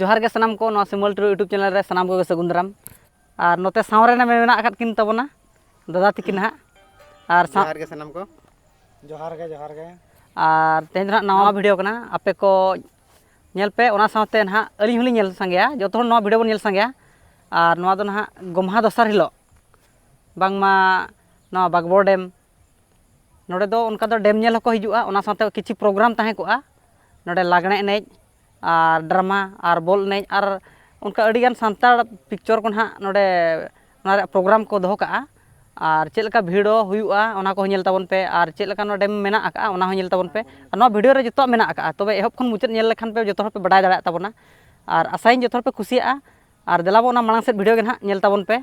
जोहार के सनाम को सिमलटुडू यूट्यूब चैनल रे सनाम को सगुन दाराम और नोते सावरे मेना आकात किन तबना दादा तकिन हाँ और जोहार के सनाम को जोहार के और तेज नवा वीडियो कना आपे को नेल पे ओना साथे ना अली हली नेल संगया जो तो नवा वीडियो बन नेल संगया और नवा दो ना गमहा दसर हिलो बांगमा नवा बागबोर डेम नोडे दो उनका दो डेम नेल को हिजुआ ओना साथे किछि प्रोग्राम ताहे कोआ नोडे लागणे एनेज और ड्रामा और बॉल एनेज और उनका अड़ीगान सान्ताड़ पिक्चर को ना नोडे प्रोग्राम को दोहो काआ और चेलका भिड़ो हुआ ओना को नेल ताबन पे और चेलका नो डेम मेना आका ओना हो नेल ताबन पे और नो वीडियो रे जतो मेना आका तबे एहब खन मुचाद नेल लेखान पे जतो पे बडाय दाड़ा ताबना और आसाइन जतो पे खुशिया और देलाबो ओना मांग से वीडियो के ना नेल ताबन पे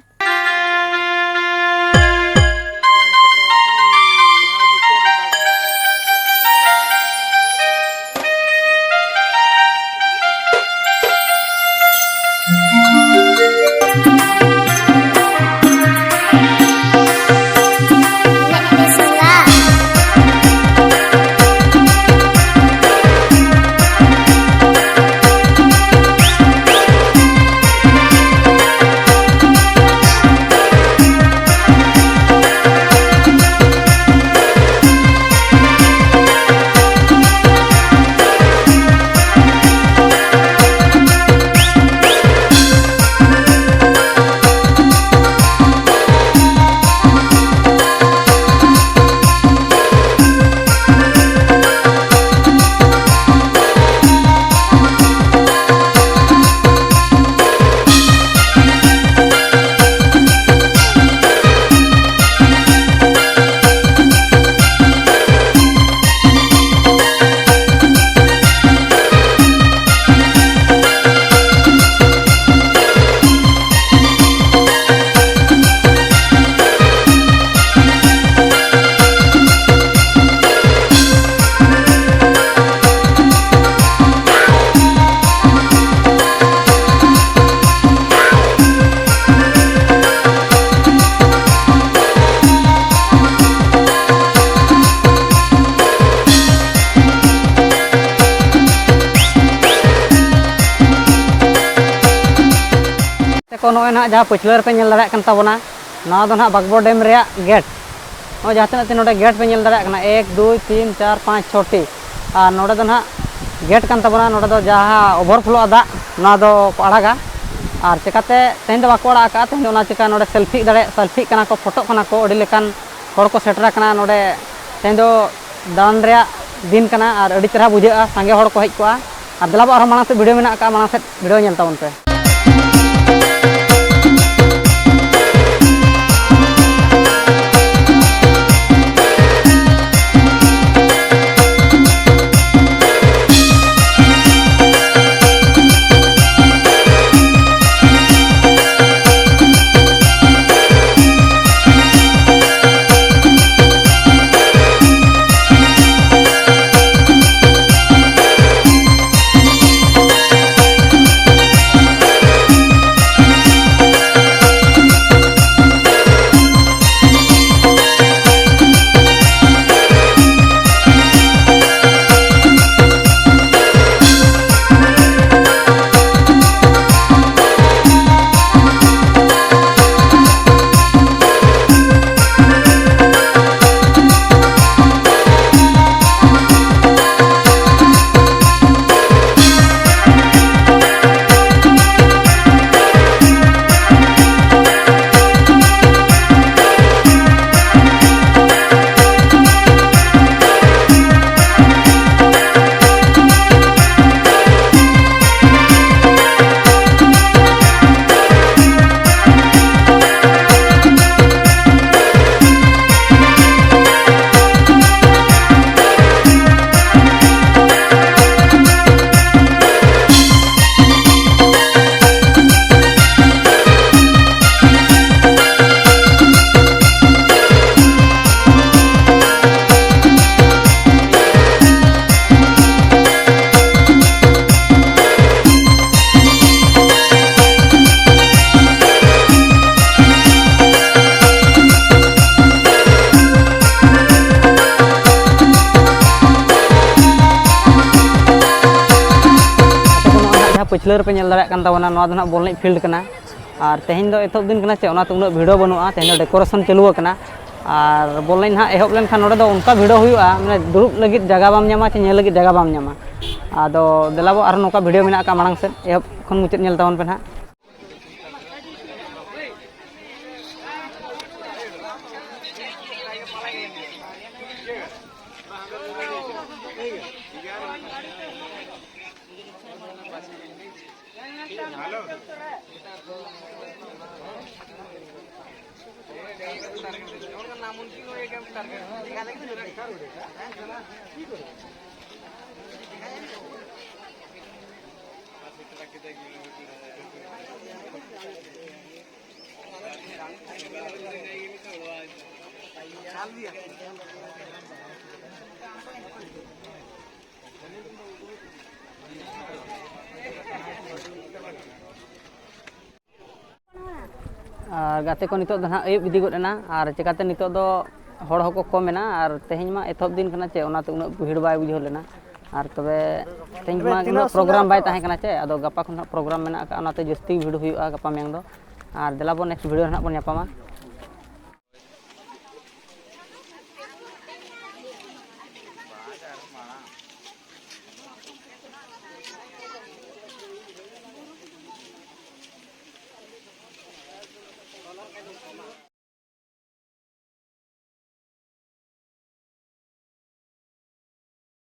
नॉय ना जहाँ पछुआ पे नेल दाड़ा तबना ना दो ना बागबोर डेम रे गेट नॉ जहाँ तक नोडे गेट पे नेल दाड़ा 1 2 3 4 5 6टी और नोडे दो ना गेट कान तबना नोडे दो जहाँ ओवरफ्लो दा ना दो आड़ागा और चिकाते तेन दो बाको आड़ा का तेन चिका नोडे सेल्फी कना को फोटो कना को अड़ी लेकान हर को सेटरा कना नोडे तेन दो दान रे दिन कना और अड़ी चेहरा बुझा सांगे हर को हेज कोआ और देलाबो आरो मांग से वीडियो मेना का मांग से वीडियो नेल ताबन पे पछला पे नेल दाड़ा कान ताबोना नोआ दो ना बॉल एनज फील्ड कना और तेहेन दो एथब दिन कना चे ओना तो उना भिडियो बनुआ तेहेन दो डेकोरेशन चालू कना और बॉल एनज हा एहब लेन खान नोडे दो उनका भिडियो हुआ माने दुरुब लगित जगह बाम ᱧᱟᱢᱟ चे नेल लगित जगह बाम ᱧᱟᱢᱟ आदो देलाबो आरो नोका भिडियो मेना का मांग से एहब खन मुचाद नेल ताबन पे ना गाते को नितो दो ना अयुब इदी गोडेना और चिकाते नितो दो हड़ हको कमेना और तेहेन मा एथब दिन कना चे ओना तो उना भीड़ बाय बुझो लेना और तबे तेहेन मा उना प्रोग्राम बाय ताहे कना चे आदो गपा खन प्रोग्राम मेना का ओनाते जस्ती भीड़ हुआ गपा मेंग दो और देलाबो नेक्स्ट वीडियो ना बन यापामा।